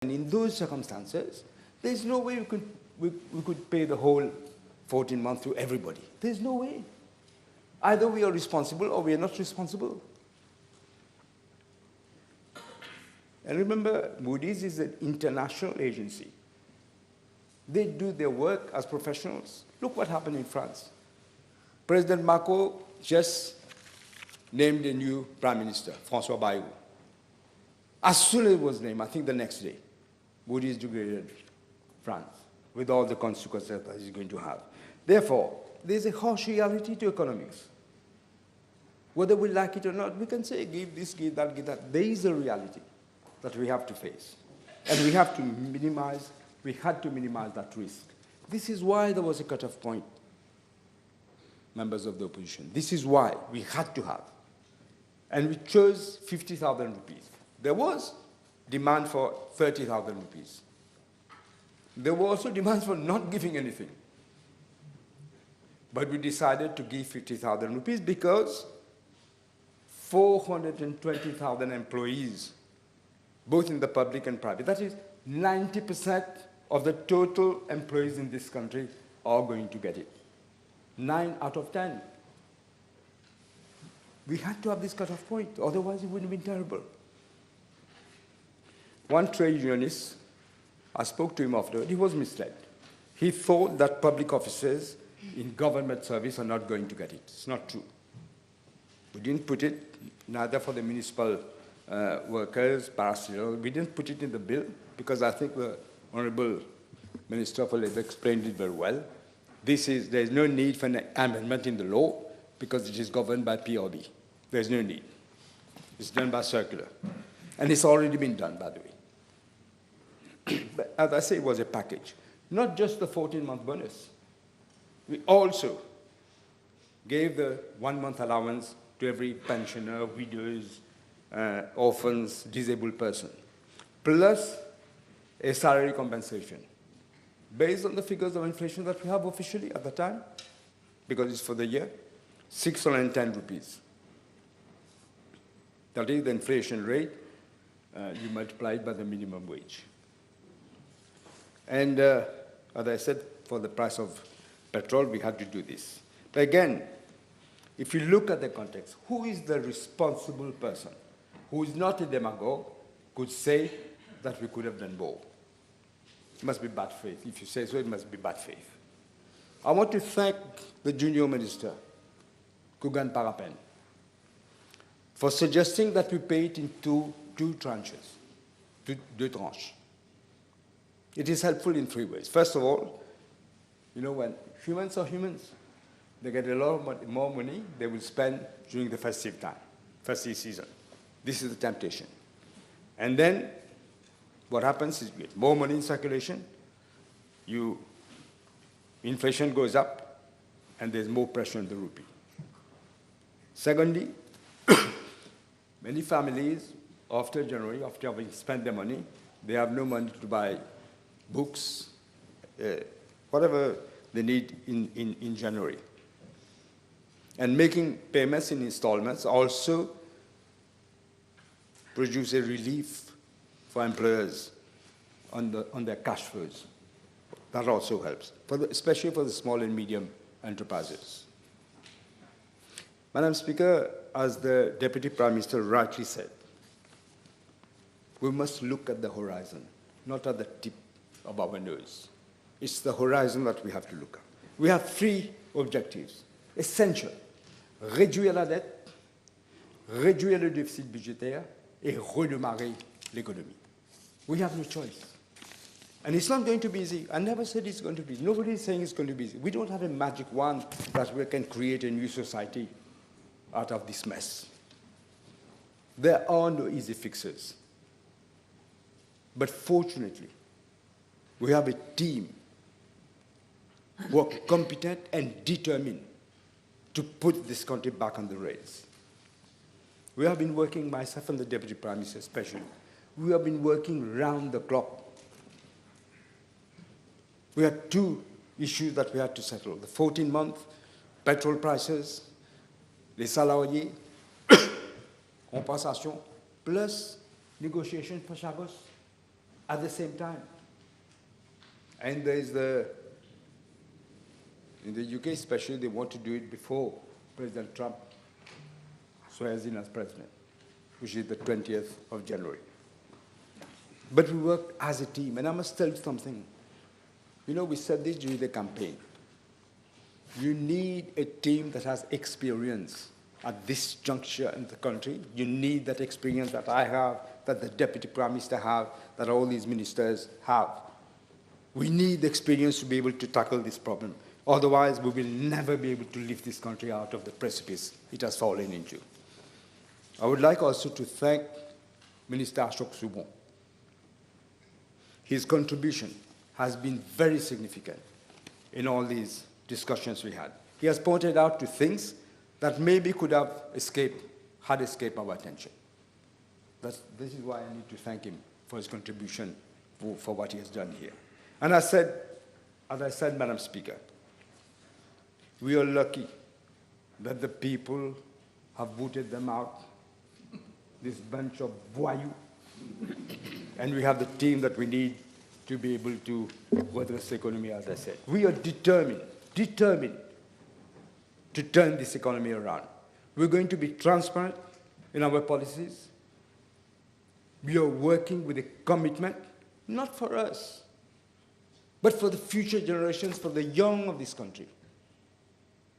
And in those circumstances, there's no way we could pay the whole 14 months to everybody. There's no way. Either we are responsible or we are not responsible. And remember, Moody's is an international agency. They do their work as professionals. Look what happened in France. President Macron just named a new prime minister, François Bayrou. As soon as it was named, I think the next day, Moody's degraded France with all the consequences that it's going to have. Therefore, there's a harsh reality to economics. Whether we like it or not, we can say, give this, give that, give that. There is a reality that we have to face. And we have to minimize, we had to minimize that risk. This is why there was a cutoff point, members of the opposition. This is why we had to have. And we chose 50,000 rupees. There was demand for 30,000 rupees. There were also demands for not giving anything. But we decided to give 50,000 rupees because 420,000 employees, both in the public and private, that is 90% of the total employees in this country are going to get it. 9 out of 10. We had to have this cutoff point, otherwise it would have been terrible. One trade unionist, I spoke to him afterward, he was misled. He thought that public officers in government service are not going to get it. It's not true. We didn't put it, neither for the municipal workers, parastitial. We didn't put it in the bill because I think the Honorable Minister for Labour explained it very well. There's no need for an amendment in the law because it is governed by PRB. There's no need. It's done by circular. And it's already been done, by the way. But as I say, it was a package. Not just the 14-month bonus. We also gave the 1-month allowance to every pensioner, widows, orphans, disabled person, plus a salary compensation based on the figures of inflation that we have officially at the time, because it's for the year, 610 rupees. That is the inflation rate. You multiply it by the minimum wage. And as I said, for the price of petrol, we had to do this. But again, if you look at the context, who is the responsible person who is not a demagogue could say that we could have done more? It must be bad faith. If you say so, it must be bad faith. I want to thank the junior minister, Kugan Parapen, for suggesting that we pay it in two tranches, deux tranches. It is helpful in 3 ways. First of all, you know, when humans are humans, they get a lot more money they will spend during the festive time, festive season. This is the temptation. And then what happens is you get more money in circulation, inflation goes up, and there's more pressure on the rupee. Secondly, many families, after January, after having spent their money, they have no money to buy books, whatever they need in January. And making payments in installments also produce a relief for employers on their cash flows. That also helps, especially for the small and medium enterprises. Madam Speaker, as the Deputy Prime Minister rightly said, we must look at the horizon, not at the tip of our nose. It's the horizon that we have to look at. We have 3 objectives essential: réduire la dette, réduire le déficit budgétaire, et redémarrer l'économie. We have no choice. And it's not going to be easy. I never said it's going to be easy. Nobody is saying it's going to be easy. We don't have a magic wand that we can create a new society out of this mess. There are no easy fixes. But fortunately, we have a team who are competent and determined to put this country back on the rails. We have been working, myself and the Deputy Prime Minister especially, we have been working round the clock. We had 2 issues that we had to settle: the 14-month petrol prices, les salariés, compensation, plus negotiation for Chagos. at the same time. And there is in the UK especially, they want to do it before President Trump swears in as president, which is the 20th of January. But we work as a team, and I must tell you something. You know, we said this during the campaign. You need a team that has experience at this juncture in the country. You need that experience that I have, that the Deputy Prime Minister have, that all these ministers have. We need the experience to be able to tackle this problem. Otherwise, we will never be able to lift this country out of the precipice it has fallen into. I would like also to thank Minister Ashok Subon. His contribution has been very significant in all these discussions we had. He has pointed out to things that maybe could have had escaped our attention. This is why I need to thank him for his contribution for what he has done here. And as I said, Madam Speaker, we are lucky that the people have voted them out, this bunch of voyous, and we have the team that we need to be able to weather this economy, as I said. We are determined to turn this economy around. We're going to be transparent in our policies. We are working with a commitment, not for us, but for the future generations, for the young of this country.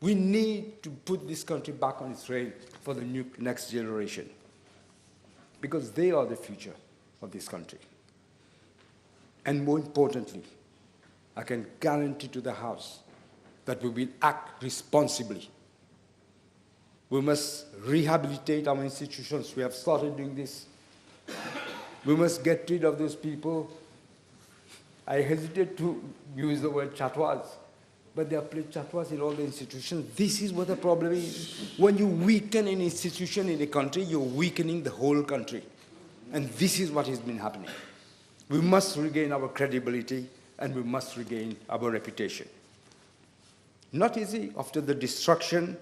We need to put this country back on its trail for the next generation, because they are the future of this country. And more importantly, I can guarantee to the House that we will act responsibly. We must rehabilitate our institutions. We have started doing this. We must get rid of those people. I hesitate to use the word chatwas, but there are chatwas in all the institutions. This is what the problem is. When you weaken an institution in a country, you're weakening the whole country. And this is what has been happening. We must regain our credibility, and we must regain our reputation. Not easy after the destruction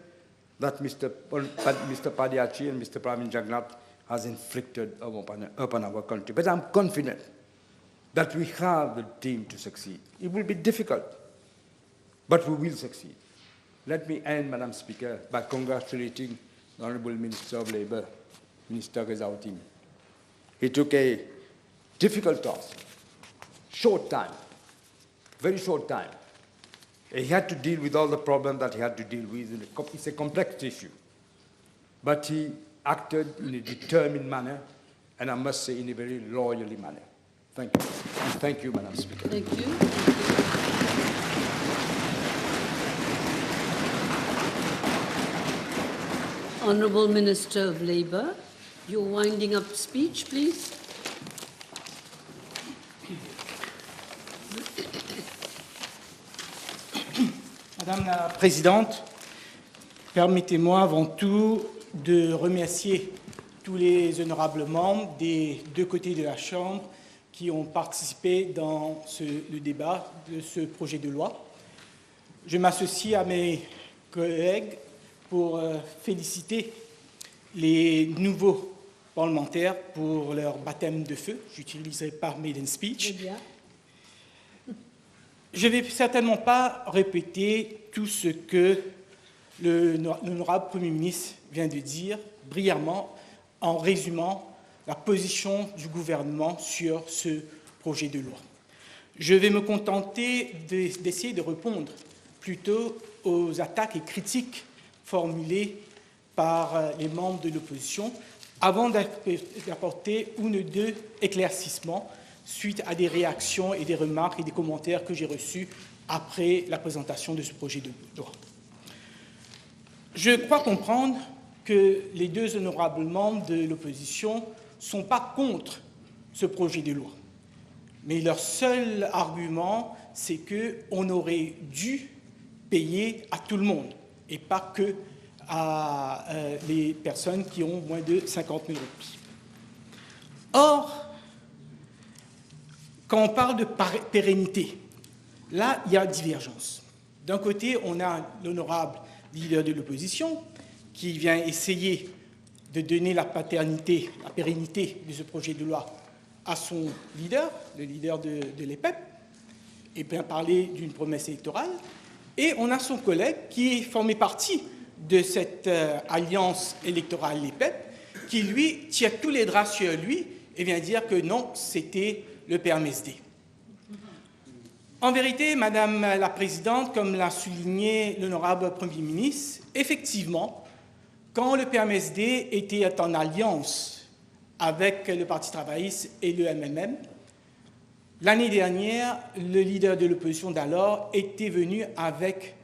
that Mr. Padiachi and Mr. Pravin Jagannath has inflicted upon our country. But I'm confident that we have the team to succeed. It will be difficult, but we will succeed. Let me end, Madam Speaker, by congratulating the Honourable Minister of Labour, Minister Ghazouti. He took a difficult task, short time, very short time. He had to deal with all the problems that he had to deal with. It's a complex issue. But he acted in a determined manner, and I must say in a very loyally manner. Thank you. And thank you, Madam Speaker. Thank you. Honourable Minister of Labour, your winding up speech, please. Madame la Présidente, permettez-moi avant tout de remercier tous les honorables membres des deux côtés de la Chambre qui ont participé dans le débat de ce projet de loi. Je m'associe à mes collègues pour féliciter les nouveaux parlementaires pour leur baptême de feu. J'utiliserai pas maiden speech. Je ne vais certainement pas répéter tout ce que l'honorable Premier ministre vient de dire brillamment en résumant la position du gouvernement sur ce projet de loi. Je vais me contenter d'essayer de répondre plutôt aux attaques et critiques formulées par les membres de l'opposition avant d'apporter une ou deux éclaircissements suite à des réactions et des remarques et des commentaires que j'ai reçus après la présentation de ce projet de loi. Je crois comprendre que les deux honorables membres de l'opposition ne sont pas contre ce projet de loi. Mais leur seul argument, c'est qu'on aurait dû payer à tout le monde et pas que à les personnes qui ont moins de 50 000 roupies. Or, quand on parle de pérennité, là, il y a divergence. D'un côté, on a l'honorable leader de l'opposition qui vient essayer de donner la pérennité de ce projet de loi à son leader, le leader de l'EPEP, et bien parler d'une promesse électorale. Et on a son collègue qui formait partie de cette alliance électorale l'EPEP, qui lui tire tous les draps sur lui et vient dire que non, c'était le PMSD. En vérité, Madame la Présidente, comme l'a souligné l'honorable Premier ministre, effectivement, quand le PMSD était en alliance avec le Parti travailliste et le MMM, l'année dernière, le leader de l'opposition d'alors était venu avec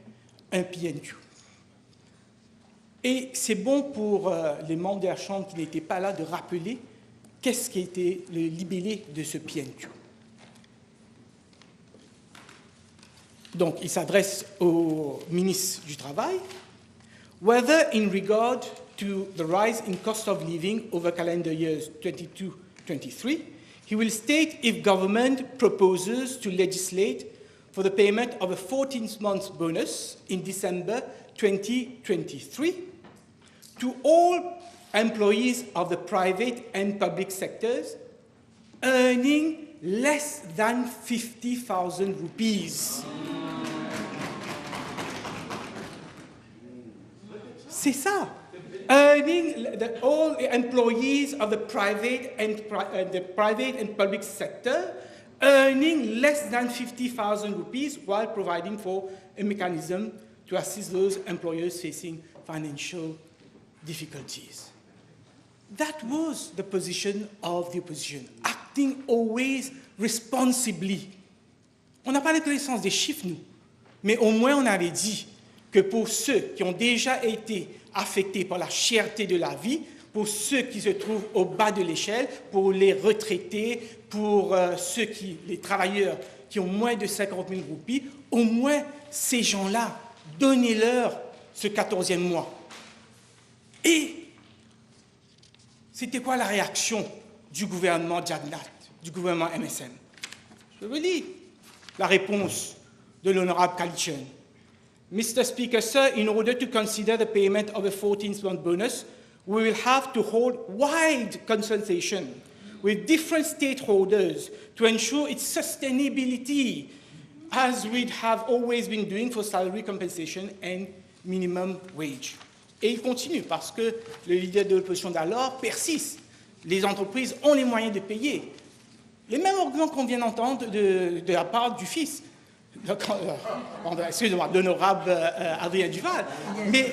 un PNQ. Et c'est bon pour les membres de la Chambre qui n'étaient pas là de rappeler qu'est-ce qui était le libellé de ce PNQ. Donc, il s'adresse au ministre du Travail. Whether in regard to the rise in cost of living over calendar years 22-23, he will state if government proposes to legislate for the payment of a 14th-month bonus in December 2023 to all employees of the private and public sectors earning less than 50,000 rupees. C'est ça. Earning all employees of the private and public sector earning less than 50,000 rupees while providing for a mechanism to assist those employers facing financial difficulties. That was the position of the opposition, acting always responsibly. On n'a pas la connaissance des chiffres, nous, mais au moins on avait dit que pour ceux qui ont déjà été affectés par la cherté de la vie, pour ceux qui se trouvent au bas de l'échelle, pour les retraités, pour les travailleurs qui ont moins de 50 000 roupies, au moins ces gens-là, donnez-leur ce 14e mois. Et c'était quoi la réaction du gouvernement Jagnat, du gouvernement MSM? Je vous lis la réponse de l'honorable Kalitchen. Mr. Speaker, sir, in order to consider the payment of a 14th-month bonus, we will have to hold wide consultation with different stakeholders to ensure its sustainability, as we have always been doing for salary compensation and minimum wage. Et il continue, parce que le leader de l'opposition d'alors persiste. Les entreprises ont les moyens de payer. Les mêmes arguments qu'on vient d'entendre de la part du fils. Excusez-moi, l'honorable Adrien Duval, mais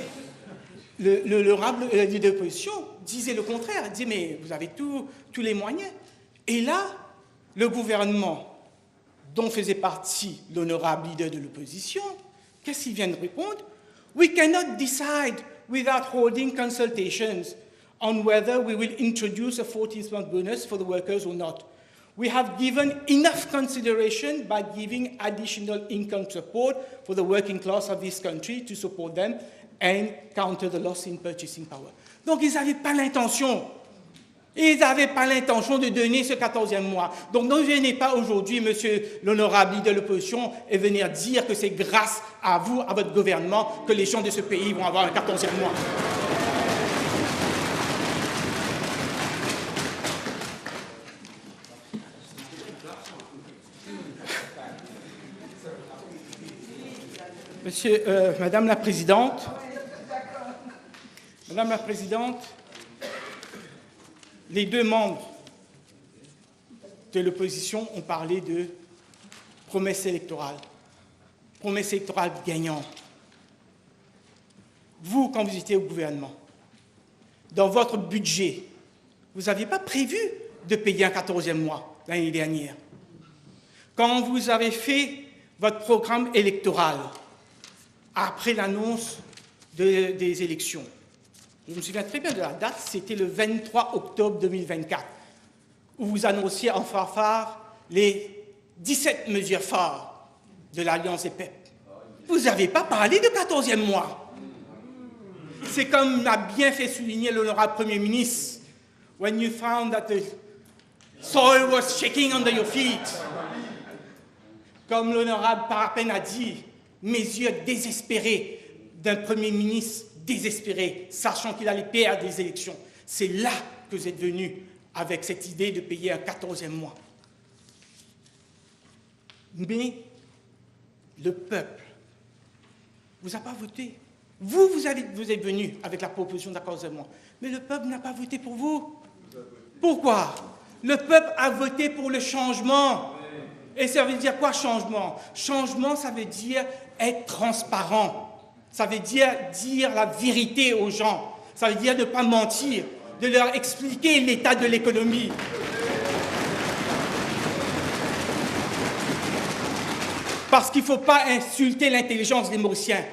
l'honorable leader de l'opposition disait le contraire, il disait mais vous avez tous les moyens. Et là, le gouvernement dont faisait partie l'honorable leader de l'opposition, qu'est-ce qu'il vient de répondre? We cannot decide without holding consultations on whether we will introduce a 14th-month bonus for the workers or not. We have given enough consideration by giving additional income support for the working class of this country to support them and counter the loss in purchasing power. Donc, ils n'avaient pas l'intention. Ils n'avaient pas l'intention de donner ce 14e mois. Donc, ne venez pas aujourd'hui, monsieur l'honorable de l'opposition, et venir dire que c'est grâce à vous, à votre gouvernement, que les gens de ce pays vont avoir un 14e mois. Madame la Présidente, les deux membres de l'opposition ont parlé de promesses électorales gagnantes. Vous, quand vous étiez au gouvernement, dans votre budget, vous n'aviez pas prévu de payer un 14e mois l'année dernière. Quand vous avez fait votre programme électoral, après l'annonce des élections. Je me souviens très bien de la date, c'était le 23 octobre 2024, où vous annonciez en fanfare les 17 mesures phares de l'Alliance EPEP. Vous n'avez pas parlé de 14e mois. C'est comme l'a bien fait souligner l'honorable Premier ministre, when you found that the soil was shaking under your feet. Comme l'honorable Parapen a dit, mes yeux désespérés d'un Premier ministre désespéré, sachant qu'il allait perdre les élections. C'est là que vous êtes venu avec cette idée de payer un 14e mois. Mais le peuple ne vous a pas voté. Vous êtes venu avec la proposition d'un 14e mois, mais le peuple n'a pas voté pour vous. Pourquoi? Le peuple a voté pour le changement. Et ça veut dire quoi, changement? Changement, ça veut dire être transparent. Ça veut dire la vérité aux gens. Ça veut dire ne pas mentir, de leur expliquer l'état de l'économie. Parce qu'il ne faut pas insulter l'intelligence des Mauriciens.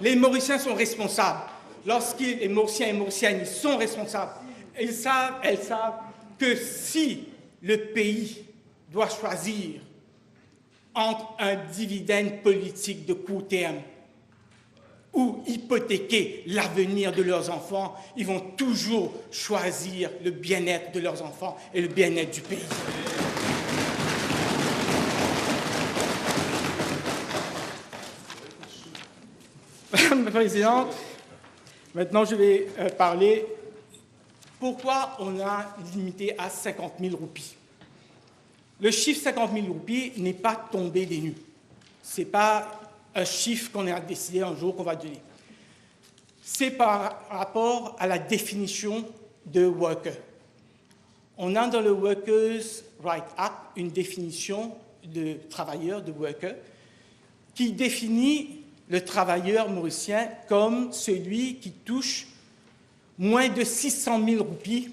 Les Mauriciens sont responsables. Les Mauriciens et Mauriciennes, ils sont responsables. Elles savent que si le pays doit choisir entre un dividende politique de court terme ou hypothéquer l'avenir de leurs enfants, ils vont toujours choisir le bien-être de leurs enfants et le bien-être du pays. Madame la Présidente, maintenant je vais parler pourquoi on a limité à 50 000 roupies. Le chiffre 50 000 roupies n'est pas tombé des nues. Ce n'est pas un chiffre qu'on a décidé un jour qu'on va donner. C'est par rapport à la définition de worker. On a dans le Workers' Rights Act une définition de travailleur, de worker, qui définit le travailleur mauricien comme celui qui touche moins de 600 000 roupies,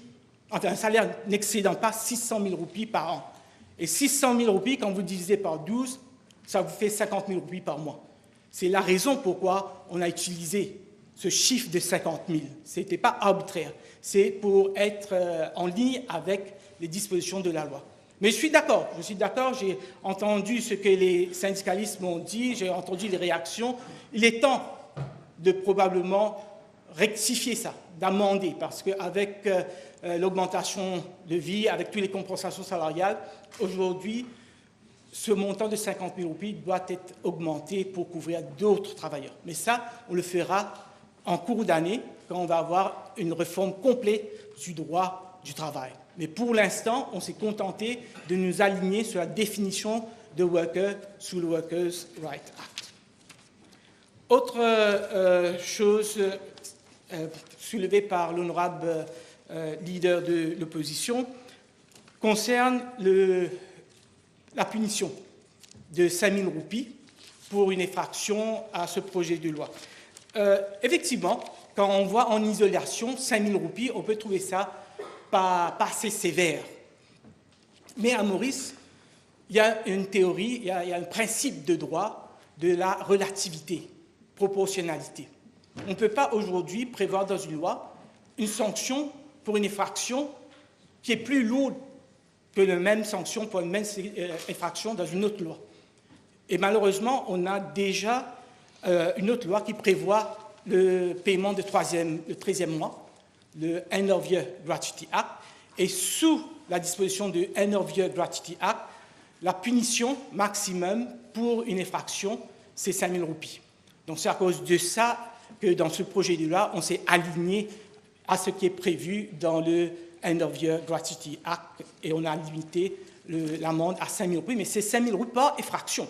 enfin un salaire n'excédant pas 600 000 roupies par an. Et 600 000 roupies, quand vous divisez par 12, ça vous fait 50 000 roupies par mois. C'est la raison pourquoi on a utilisé ce chiffre de 50 000. Ce n'était pas arbitraire. C'est pour être en ligne avec les dispositions de la loi. Mais je suis d'accord, j'ai entendu ce que les syndicalistes m'ont dit, j'ai entendu les réactions. Il est temps de probablement rectifier ça, d'amender, parce qu'avec l'augmentation de vie, avec toutes les compensations salariales, aujourd'hui, ce montant de 50 000 roupies doit être augmenté pour couvrir d'autres travailleurs. Mais ça, on le fera en cours d'année, quand on va avoir une réforme complète du droit du travail. Mais pour l'instant, on s'est contenté de nous aligner sur la définition de worker sous le Workers' Rights Act. Autre chose soulevée par l'honorable leader de l'opposition concerne la punition de 5 000 roupies pour une infraction à ce projet de loi. Effectivement, quand on voit en isolation 5 000 roupies, on peut trouver ça pas assez sévère. Mais à Maurice, il y a une théorie, il y a un principe de droit de la relativité, proportionnalité. On ne peut pas aujourd'hui prévoir dans une loi une sanction pour une infraction qui est plus lourde que la même sanction pour une même infraction dans une autre loi. Et malheureusement, on a déjà une autre loi qui prévoit le paiement du 13e mois, le End of Year Gratuity Act, et sous la disposition du End of Year Gratuity Act, la punition maximum pour une infraction, c'est 5 000 roupies. Donc c'est à cause de ça que dans ce projet de loi, on s'est aligné à ce qui est prévu dans le End of Year Gratuity Act, et on a limité l'amende à 5 000 roupies, mais c'est 5 000 roupies par effraction.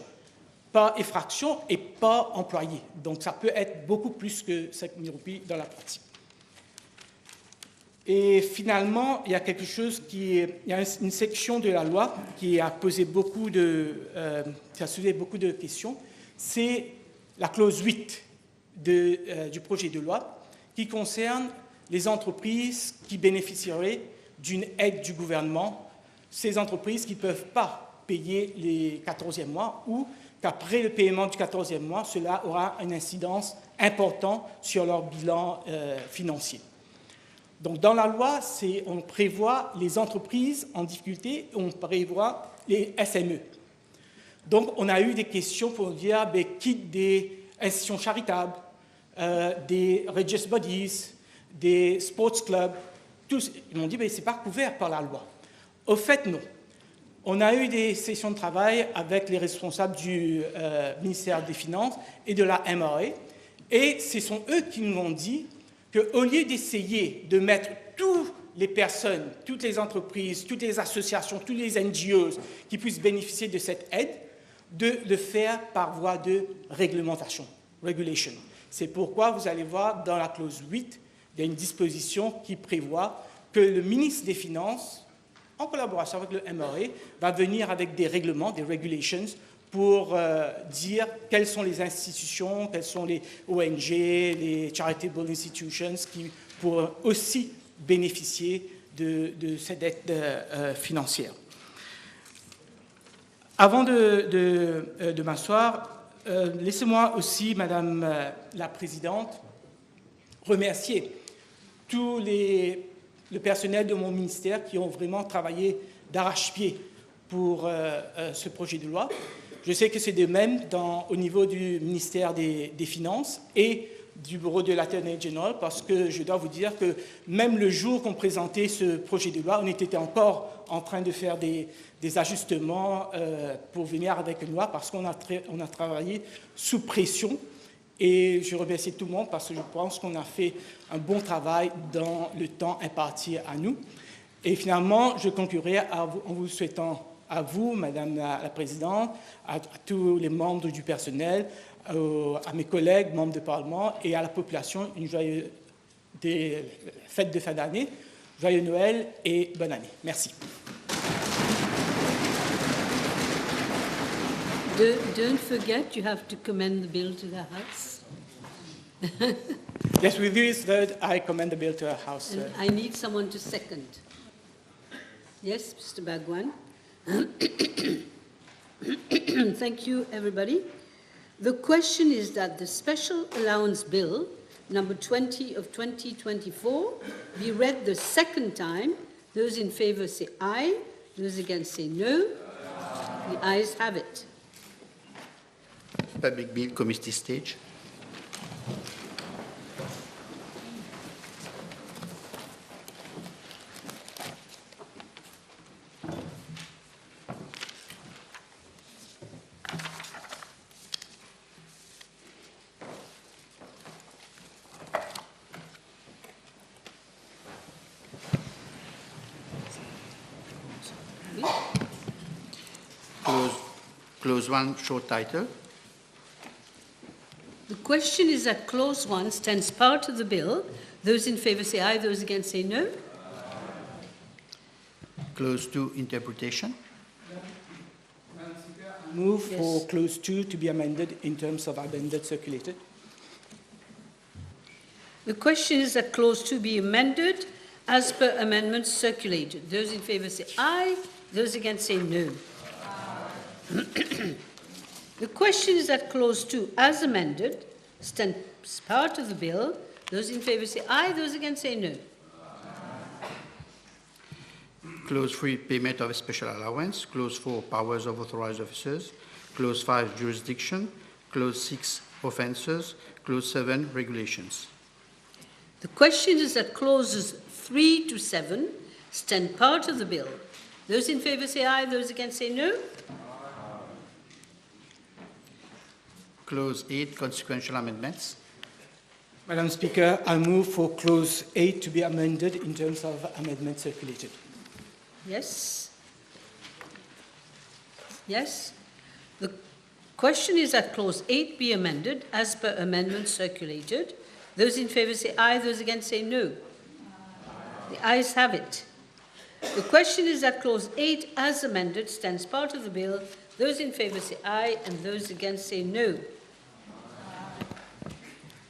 Pas effraction et pas employé. Donc ça peut être beaucoup plus que 5 000 roupies dans la pratique. Et finalement, il y a quelque chose il y a une section de la loi qui a posé qui a soulevé beaucoup de questions. C'est la clause 8 du projet de loi qui concerne les entreprises qui bénéficieraient d'une aide du gouvernement, ces entreprises qui ne peuvent pas payer les 14e mois ou qu'après le paiement du 14e mois, cela aura une incidence importante sur leur bilan financier. Donc, dans la loi, on prévoit les entreprises en difficulté, on prévoit les SME. Donc, on a eu des questions pour dire, quitte des institutions charitables, des religious bodies, des sports clubs, tous, ils m'ont dit, ce n'est pas couvert par la loi. Au fait, non. On a eu des sessions de travail avec les responsables du ministère des Finances et de la MRA, et ce sont eux qui nous ont dit qu'au lieu d'essayer de mettre tous les personnes, toutes les entreprises, toutes les associations, tous les NGOs qui puissent bénéficier de cette aide, de le faire par voie de réglementation, regulation. C'est pourquoi vous allez voir dans la clause 8, il y a une disposition qui prévoit que le ministre des Finances, en collaboration avec le MRA, va venir avec des règlements, des regulations, pour dire quelles sont les institutions, quelles sont les ONG, les charitable institutions qui pourront aussi bénéficier de cette aide financière. Avant de m'asseoir, laissez-moi aussi, Madame la Présidente, remercier tout le personnel de mon ministère qui ont vraiment travaillé d'arrache-pied pour ce projet de loi. Je sais que c'est de même au niveau du ministère des Finances et du bureau de l'Attorney General, parce que je dois vous dire que même le jour qu'on présentait ce projet de loi, on était encore en train de faire des ajustements pour venir avec une loi, parce qu'on a travaillé sous pression. Et je remercie tout le monde parce que je pense qu'on a fait un bon travail dans le temps imparti à nous. Et finalement, je conclurai en vous souhaitant à vous, Madame la Présidente, à tous les membres du personnel, à mes collègues, membres du Parlement, et à la population, une joyeuse fête de fin d'année, joyeux Noël et bonne année. Merci. Don't forget, you have to commend the bill to the House. Yes, with this vote, I commend the bill to our House. And I need someone to second. Yes, Mr. Bagwan. Thank you, everybody. The question is that the Special Allowance Bill, number 20 of 2024, be read the second time. Those in favour say aye. Those against say no. The ayes have it. Public Bill Committee stage. Clause 1, short title. The question is that Clause 1 stands part of the bill. Those in favour say aye, those against say no. Clause 2, interpretation. Move for Clause 2 to be amended in terms of amended circulated. The question is that Clause 2 be amended as per amendments circulated. Those in favour say aye, those against say no. The question is that Clause 2, as amended, stands part of the bill. Those in favour say aye, those against say no. Clause 3, payment of a special allowance. Clause 4, powers of authorized officers. Clause 5, jurisdiction. Clause 6, offences. Clause 7, regulations. The question is that Clauses 3 to 7 stand part of the bill. Those in favour say aye, those against say no. Clause 8, consequential amendments. Madam Speaker, I move for Clause 8 to be amended in terms of amendment circulated. Yes? Yes? The question is that Clause 8 be amended as per amendment circulated. Those in favour say aye, those against say no. The ayes have it. The question is that Clause 8 as amended stands part of the bill. Those in favour say aye and those against say no.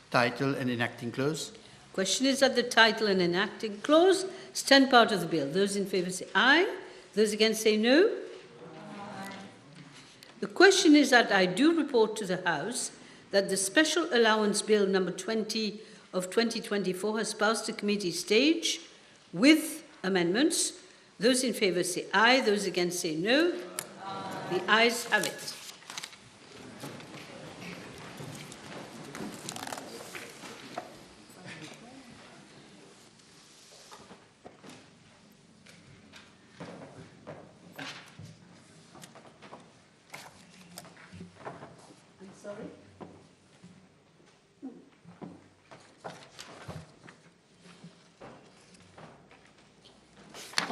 Title and enacting clause. Question is that the title and enacting clause stand part of the bill. Those in favour say aye. Those against say no. The question is that I do report to the House that the Special Allowance Bill number 20 of 2024 has passed the committee stage with amendments. Those in favour say aye. Those against say no. The ayes have it.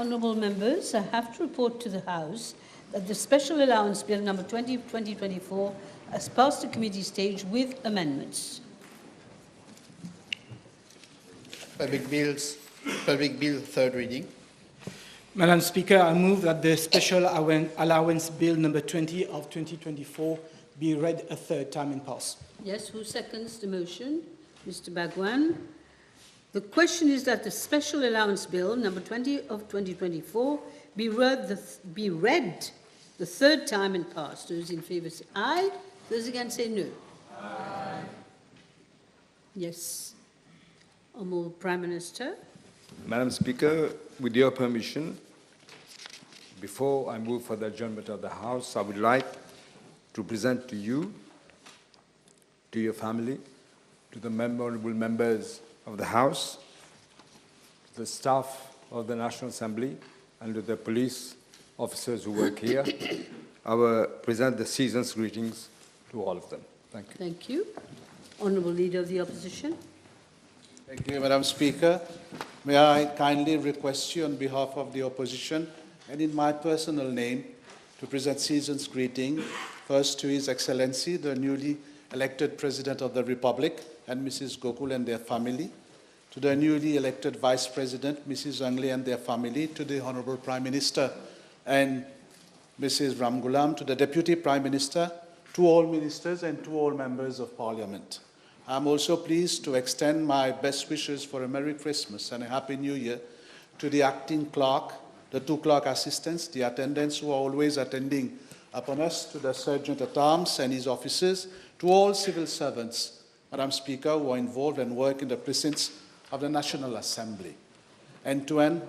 Honourable members, I have to report to the House that the Special Allowance Bill number 20 of 2024 has passed the committee stage with amendments. Public Bill, third reading. Madam Speaker, I move that the Special Allowance Bill number 20 of 2024 be read a third time and pass. Yes, who seconds the motion? Mr. Bhagwan. The question is that the Special Allowance Bill number 20 of 2024 be read the third time and passed. Those in favour say aye. Those against say no. Aye. Yes. Honourable Prime Minister. Madam Speaker, with your permission, before I move for the adjournment of the House, I would like to present to you, to your family, to the honourable members of the House, to the staff of the National Assembly, and to the police officers who work here, I will present the season's greetings to all of them. Thank you. Thank you. Honourable Leader of the Opposition. Thank you, Madam Speaker. May I kindly request you on behalf of the opposition and in my personal name to present season's greeting first to His Excellency, the newly elected President of the Republic, and Mrs. Gokul and their family, to the newly elected Vice President, Mrs. Angle and their family, to the Honourable Prime Minister and Mrs. Ramgoolam, to the Deputy Prime Minister, to all ministers and to all members of Parliament. I am also pleased to extend my best wishes for a Merry Christmas and a Happy New Year to the acting clerk, the two clerk assistants, the attendants who are always attending upon us, to the Sergeant-at-Arms and his officers, to all civil servants, Madam Speaker, who are involved and work in the precincts of the National Assembly. And to end,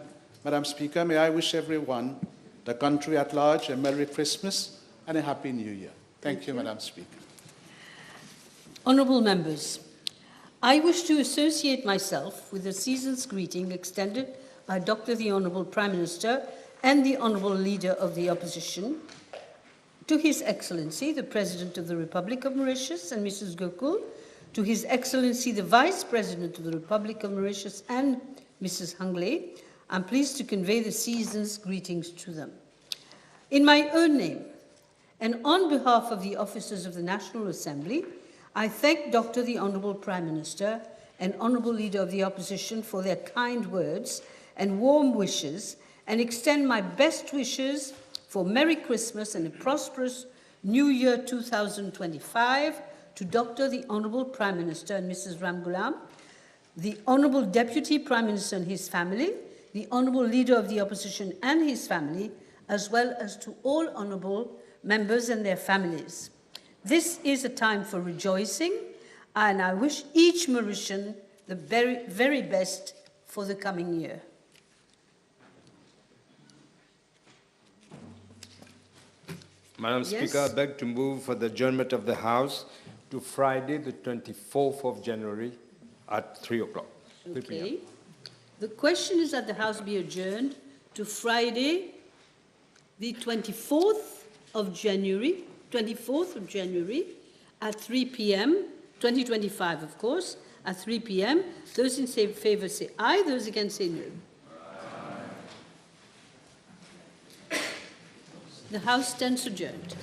Madam Speaker, may I wish everyone, the country at large, a Merry Christmas and a Happy New Year. Thank you, Madam Speaker. Honourable members, I wish to associate myself with the season's greeting extended by Dr. the Honourable Prime Minister and the Honourable Leader of the Opposition to His Excellency, the President of the Republic of Mauritius and Mrs. Gokul, to His Excellency, the Vice President of the Republic of Mauritius and Mrs. Hangley. I'm pleased to convey the season's greetings to them. In my own name and on behalf of the officers of the National Assembly, I thank Dr. the Honourable Prime Minister and Honourable Leader of the Opposition for their kind words and warm wishes, and extend my best wishes for Merry Christmas and a prosperous New Year 2025 to Dr. the Honourable Prime Minister and Mrs. Ramgoolam, the Honourable Deputy Prime Minister and his family, the Honourable Leader of the Opposition and his family, as well as to all honourable members and their families. This is a time for rejoicing, and I wish each Mauritian the very, very best for the coming year. Madam Speaker, I beg to move for the adjournment of the House to Friday, the 24th of January at 3 o'clock. Okay. The question is that the House be adjourned to Friday, the 24th of January at 3 p.m., 2025, of course, at 3 p.m. Those in favour say aye, those against say no. Aye. The House stands adjourned.